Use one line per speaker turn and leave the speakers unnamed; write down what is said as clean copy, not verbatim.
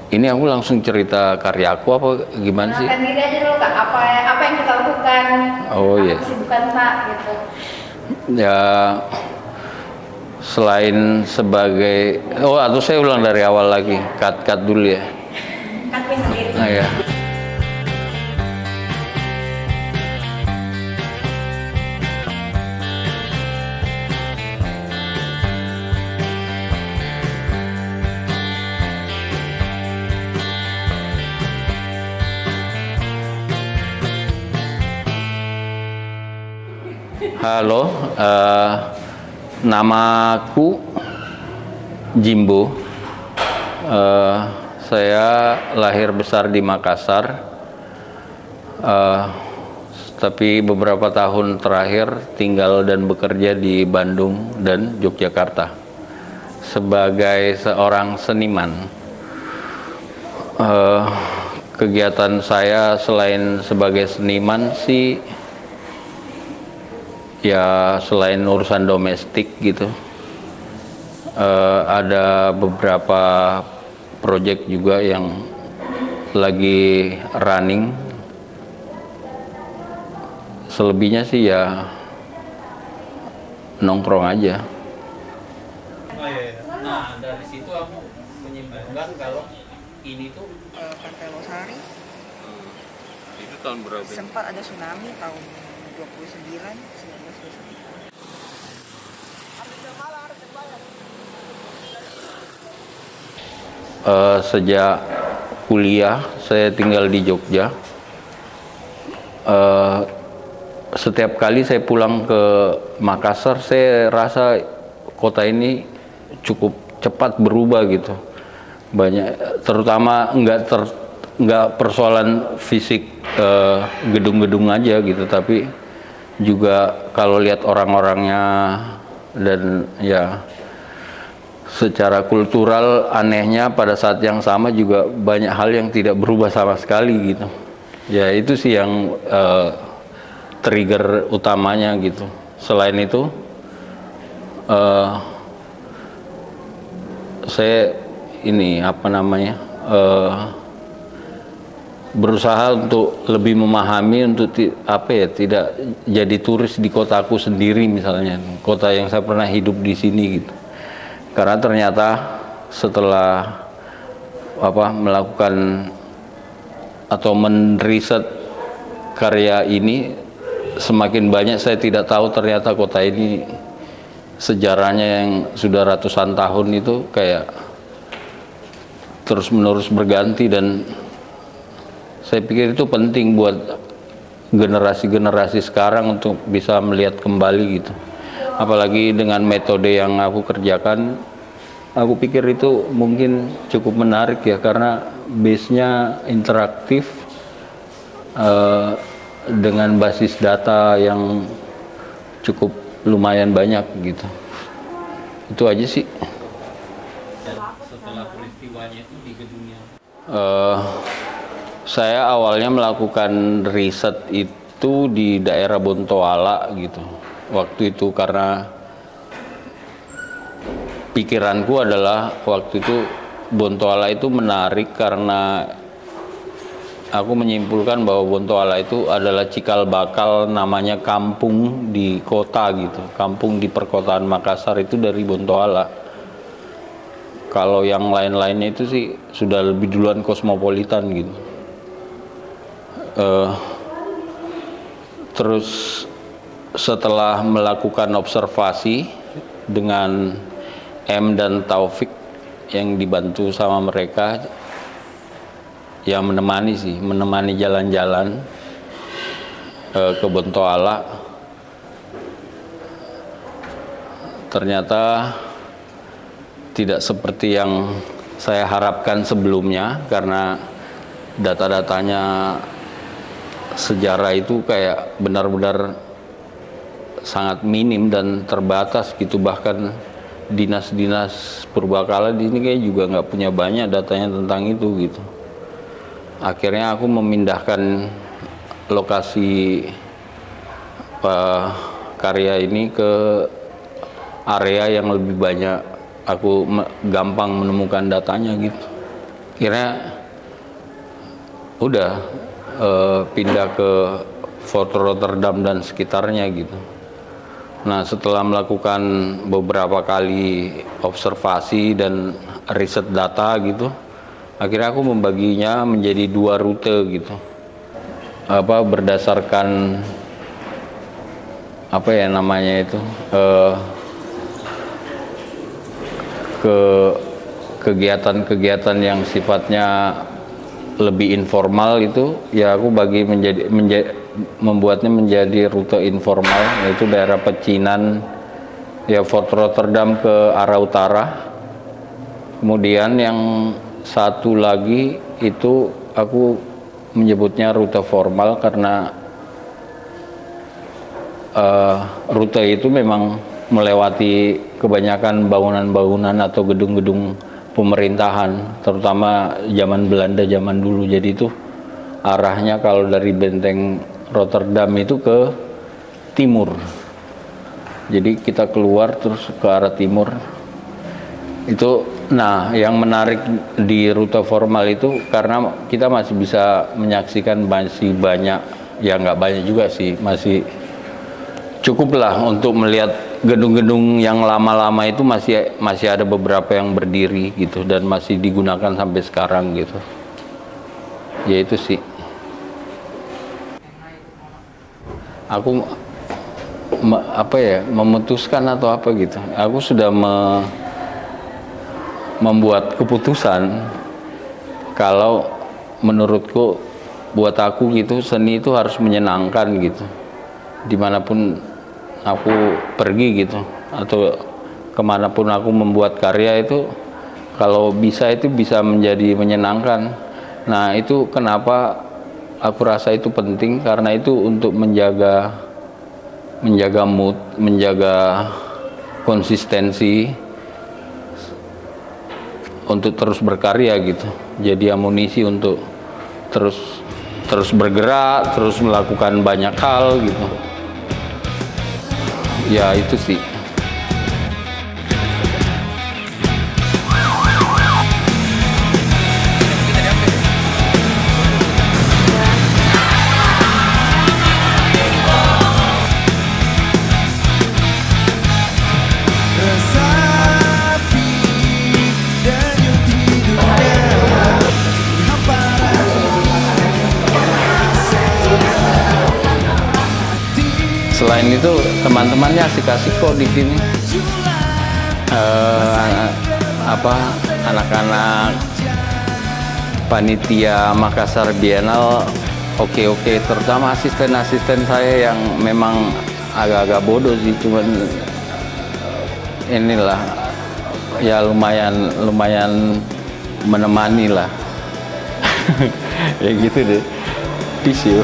Ini aku langsung cerita karya aku apa gimana sih?
Kenalkan diri aja dulu Kak, apa yang kita lakukan,
Oh
apa
iya.
kesibukan Kak gitu.
Ya, selain sebagai, atau saya ulang dari awal lagi, cut dulu ya.
Kan sendiri.
Nah ya. Halo, namaku Jimbo. Saya lahir besar di Makassar, tapi beberapa tahun terakhir tinggal dan bekerja di Bandung dan Yogyakarta sebagai seorang seniman. Kegiatan saya selain sebagai seniman sih, ya selain urusan domestik gitu, ada beberapa proyek juga yang lagi running. Selebihnya sih ya nongkrong aja.
Oh iya. Nah dari situ aku menyimpulkan kalau ini tuh
Pantai Losari.
Itu tahun berapa?
Sempat ada tsunami tahun 1929.
Sejak kuliah saya tinggal di Jogja. Setiap kali saya pulang ke Makassar, saya rasa kota ini cukup cepat berubah gitu. Banyak, terutama nggak persoalan fisik gedung-gedung aja gitu, tapi juga kalau lihat orang-orangnya, dan ya secara kultural anehnya pada saat yang sama juga banyak hal yang tidak berubah sama sekali gitu. Ya itu sih yang trigger utamanya gitu. Selain itu saya ini apa namanya, berusaha untuk lebih memahami, untuk tidak jadi turis di kotaku sendiri, misalnya kota yang saya pernah hidup di sini gitu. Karena ternyata setelah melakukan atau menriset karya ini, semakin banyak saya tidak tahu ternyata kota ini sejarahnya yang sudah ratusan tahun itu kayak terus-menerus berganti, dan saya pikir itu penting buat generasi-generasi sekarang untuk bisa melihat kembali gitu. Apalagi dengan metode yang aku kerjakan, aku pikir itu mungkin cukup menarik ya, karena base-nya interaktif, dengan basis data yang cukup lumayan banyak gitu. Itu aja sih.
setelah peristiwanya itu di gedungnya.
Saya awalnya melakukan riset itu di daerah Bontoala gitu. Waktu itu karena pikiranku adalah waktu itu Bontoala itu menarik karena aku menyimpulkan bahwa Bontoala itu adalah cikal bakal namanya kampung di kota gitu. Kampung di perkotaan Makassar itu dari Bontoala. Kalau yang lain-lainnya itu sih sudah lebih duluan kosmopolitan gitu. Terus setelah melakukan observasi dengan M dan Taufik yang dibantu sama mereka, yang menemani jalan-jalan ke Bontoala, ternyata tidak seperti yang saya harapkan sebelumnya, karena data-datanya sejarah itu kayak benar-benar sangat minim dan terbatas gitu. Bahkan dinas-dinas purbakala di sini kayak juga nggak punya banyak datanya tentang itu gitu. Akhirnya aku memindahkan lokasi karya ini ke area yang lebih banyak, aku gampang menemukan datanya gitu. akhirnya udah pindah ke Fort Rotterdam dan sekitarnya gitu. Nah, setelah melakukan beberapa kali observasi dan riset data gitu, akhirnya aku membaginya menjadi 2 rute gitu. Berdasarkan apa ya namanya itu, ke kegiatan-kegiatan yang sifatnya lebih informal itu ya aku bagi membuatnya menjadi rute informal, yaitu daerah pecinan ya Fort Rotterdam ke arah utara. Kemudian yang satu lagi itu aku menyebutnya rute formal karena rute itu memang melewati kebanyakan bangunan-bangunan atau gedung-gedung pemerintahan, terutama zaman Belanda zaman dulu. Jadi itu arahnya kalau dari benteng Rotterdam itu ke timur. Jadi kita keluar terus ke arah timur. Itu, nah yang menarik di rute formal itu karena kita masih bisa menyaksikan masih banyak, ya nggak banyak juga sih, masih cukup lah untuk melihat gedung-gedung yang lama-lama itu masih ada beberapa yang berdiri gitu dan masih digunakan sampai sekarang gitu. Ya itu sih. Aku memutuskan atau apa gitu. Aku sudah membuat keputusan kalau menurutku buat aku gitu seni itu harus menyenangkan gitu. Dimanapun aku pergi gitu atau kemanapun aku membuat karya itu kalau bisa itu bisa menjadi menyenangkan. Nah itu kenapa aku rasa itu penting, karena itu untuk menjaga mood, menjaga konsistensi untuk terus berkarya gitu. Jadi amunisi untuk terus bergerak, terus melakukan banyak hal gitu. Ya itu sih. Selain itu teman-temannya asik-asik kok di sini. Anak-anak panitia Makassar Biennale oke, terutama asisten-asisten saya yang memang agak-agak bodoh sih, cuman inilah ya lumayan menemani lah. Ya gitu deh. Peace you.